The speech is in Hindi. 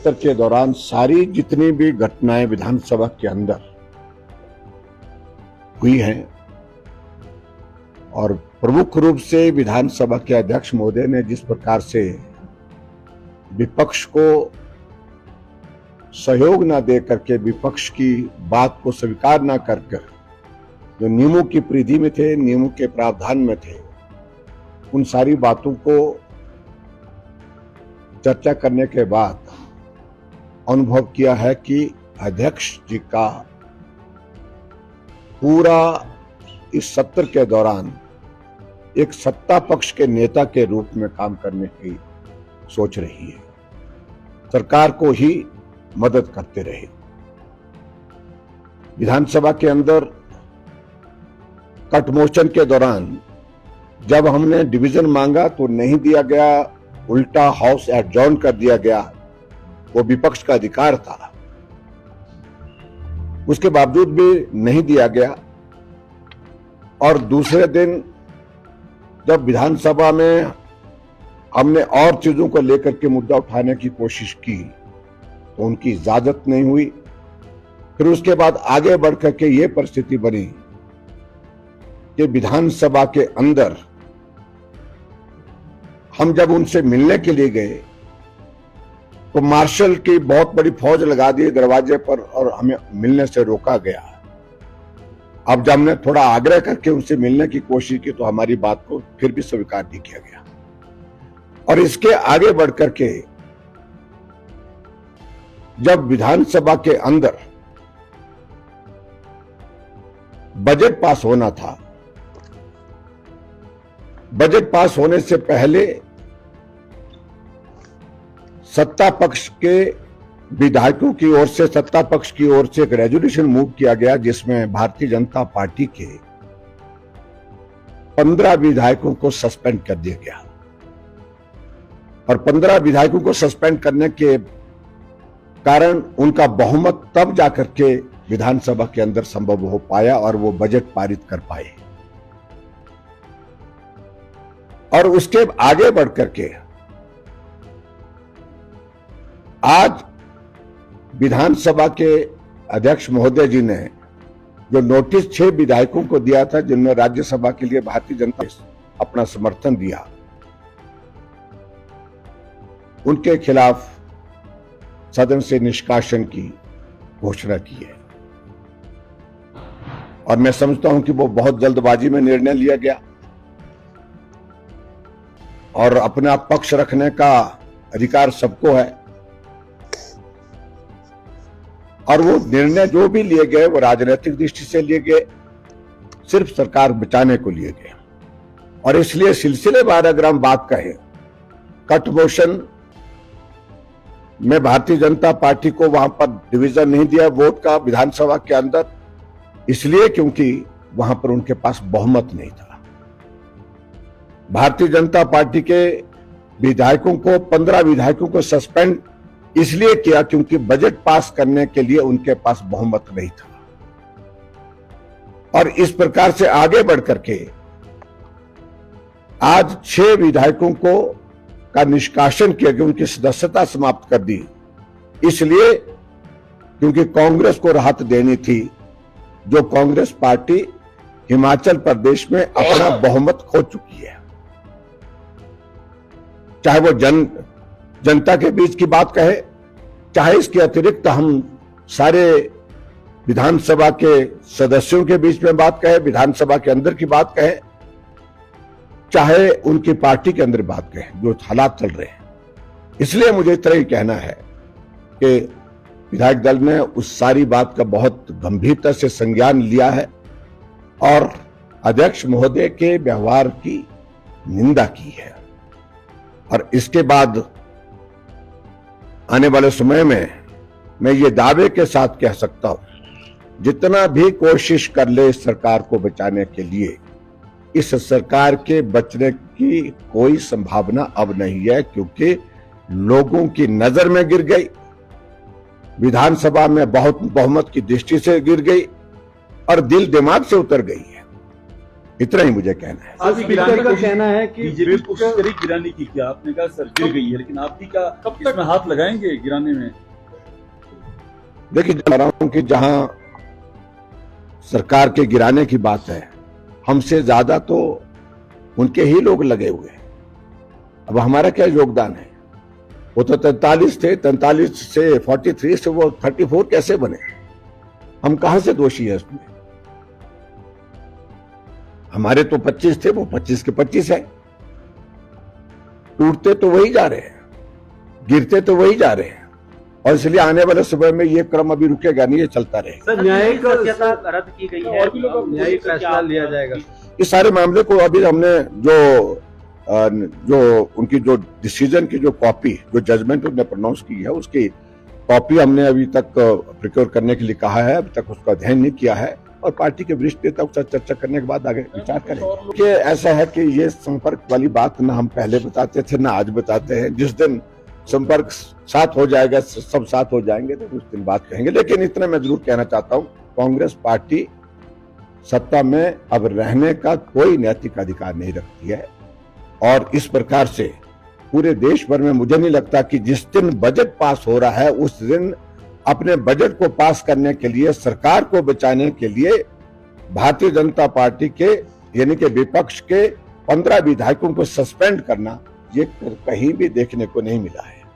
सत्र के दौरान सारी जितनी भी घटनाएं विधानसभा के अंदर हुई हैं और प्रमुख रूप से विधानसभा के अध्यक्ष महोदय ने जिस प्रकार से विपक्ष को सहयोग न दे करके विपक्ष की बात को स्वीकार न कर जो नियमों की परिधि में थे, नियमों के प्रावधान में थे, उन सारी बातों को चर्चा करने के बाद अनुभव किया है कि अध्यक्ष जी का पूरा इस सत्र के दौरान एक सत्ता पक्ष के नेता के रूप में काम करने की सोच रही है, सरकार को ही मदद करते रहे। विधानसभा के अंदर कट मोशन के दौरान जब हमने डिवीजन मांगा तो नहीं दिया गया, उल्टा हाउस एडजॉर्न कर दिया गया। वो विपक्ष का अधिकार था, उसके बावजूद भी नहीं दिया गया। और दूसरे दिन जब विधानसभा में हमने और चीजों को लेकर के मुद्दा उठाने की कोशिश की तो उनकी इजाजत नहीं हुई। फिर उसके बाद आगे बढ़ करके ये परिस्थिति बनी कि विधानसभा के अंदर हम जब उनसे मिलने के लिए गए तो मार्शल की बहुत बड़ी फौज लगा दी दरवाजे पर और हमें मिलने से रोका गया। अब जब हमने थोड़ा आग्रह करके उनसे मिलने की कोशिश की तो हमारी बात को फिर भी स्वीकार नहीं किया गया। और इसके आगे बढ़ करके जब विधानसभा के अंदर बजट पास होना था, बजट पास होने से पहले सत्ता पक्ष के विधायकों की ओर से, सत्ता पक्ष की ओर से एक रेजोल्यूशन मूव किया गया जिसमें भारतीय जनता पार्टी के 15 विधायकों को सस्पेंड कर दिया गया। और 15 विधायकों को सस्पेंड करने के कारण उनका बहुमत तब जाकर के विधानसभा के अंदर संभव हो पाया और वो बजट पारित कर पाए। और उसके आगे बढ़ करके आज विधानसभा के अध्यक्ष महोदय जी ने जो नोटिस 6 विधायकों को दिया था जिन्होंने राज्यसभा के लिए भारतीय जनता अपना समर्थन दिया, उनके खिलाफ सदन से निष्कासन की घोषणा की है। और मैं समझता हूं कि वो बहुत जल्दबाजी में निर्णय लिया गया और अपना पक्ष रखने का अधिकार सबको है। और वो निर्णय जो भी लिए गए वो राजनीतिक दृष्टि से लिए गए, सिर्फ सरकार बचाने को लिए गए। और इसलिए सिलसिलेवार अगर हम बात कहें, कट मोशन में भारतीय जनता पार्टी को वहां पर डिवीजन नहीं दिया वोट का विधानसभा के अंदर, इसलिए क्योंकि वहां पर उनके पास बहुमत नहीं था। भारतीय जनता पार्टी के विधायकों को, 15 विधायकों को सस्पेंड इसलिए किया क्योंकि बजट पास करने के लिए उनके पास बहुमत नहीं था। और इस प्रकार से आगे बढ़ करके आज 6 विधायकों को का निष्कासन किया गया, उनकी सदस्यता समाप्त कर दी, इसलिए क्योंकि कांग्रेस को राहत देनी थी, जो कांग्रेस पार्टी हिमाचल प्रदेश में अपना बहुमत खो चुकी है। चाहे वो जनता के बीच की बात कहे, चाहे इसके अतिरिक्त हम सारे विधानसभा के सदस्यों के बीच में बात कहे, विधानसभा के अंदर की बात कहे, चाहे उनकी पार्टी के अंदर बात कहे, जो हालात चल रहे हैं। इसलिए मुझे इतना ही कहना है कि विधायक दल ने उस सारी बात का बहुत गंभीरता से संज्ञान लिया है और अध्यक्ष महोदय के व्यवहार की निंदा की है। और इसके बाद आने वाले समय में मैं ये दावे के साथ कह सकता हूं, जितना भी कोशिश कर ले सरकार को बचाने के लिए, इस सरकार के बचने की कोई संभावना अब नहीं है, क्योंकि लोगों की नजर में गिर गई, विधानसभा में बहुत बहुमत की दृष्टि से गिर गई और दिल दिमाग से उतर गई है। इतना ही मुझे कहना है। आज स्पीकर का कहना है कि बीजेपी कोशिश करी गिराने की, क्या आपने कहा सर गिर गई है, लेकिन आप भी क्या कब तक हाथ लगाएंगे गिराने में? देखिए, जा रहा हूं कि जहां सरकार के गिराने की बात है, हमसे ज्यादा तो उनके ही लोग लगे हुए हैं। अब हमारा क्या योगदान है? वो तो 43 थे, 43 से 43 से वो 34 कैसे बने? हम कहां से दोषी है उसमें? हमारे तो 25 थे, वो 25 के 25 है। टूटते तो वही जा रहे हैं, गिरते तो वही जा रहे हैं, और इसलिए आने वाले समय में ये क्रम अभी रुकेगा नहीं, ये चलता रहेगा। सर, न्यायिक सत्यता रद्द की गई है, न्यायिक फैसला लिया जाएगा। इस सारे मामले को अभी हमने जो उनकी जो डिसीजन की जो कॉपी, जो जजमेंट उन्होंने प्रोनाउंस की है, उसकी कॉपी हमने अभी तक प्रिक्योर करने के लिए कहा है। अभी तक उसका अध्ययन नहीं किया है, और पार्टी के वरिष्ठ नेता उसका चर्चा करने के बाद आगे विचार करेंगे। कि ऐसा है कि ये संपर्क वाली बात ना हम पहले बताते थे ना आज बताते हैं। जिस दिन संपर्क साथ हो जाएगा, सब साथ हो जाएंगे, तो उस दिन बात कहेंगे। लेकिन इतना मैं जरूर कहना चाहता हूं, कांग्रेस पार्टी सत्ता में अब रहने का कोई नैतिक अधिकार नहीं रखती है, और इस प्रकार से पूरे देश भर में मुझे नहीं लगता कि जिस दिन बजट पास हो रहा है उस दिन अपने बजट को पास करने के लिए, सरकार को बचाने के लिए भारतीय जनता पार्टी के यानी कि विपक्ष के 15 विधायकों को सस्पेंड करना, ये कहीं भी देखने को नहीं मिला है।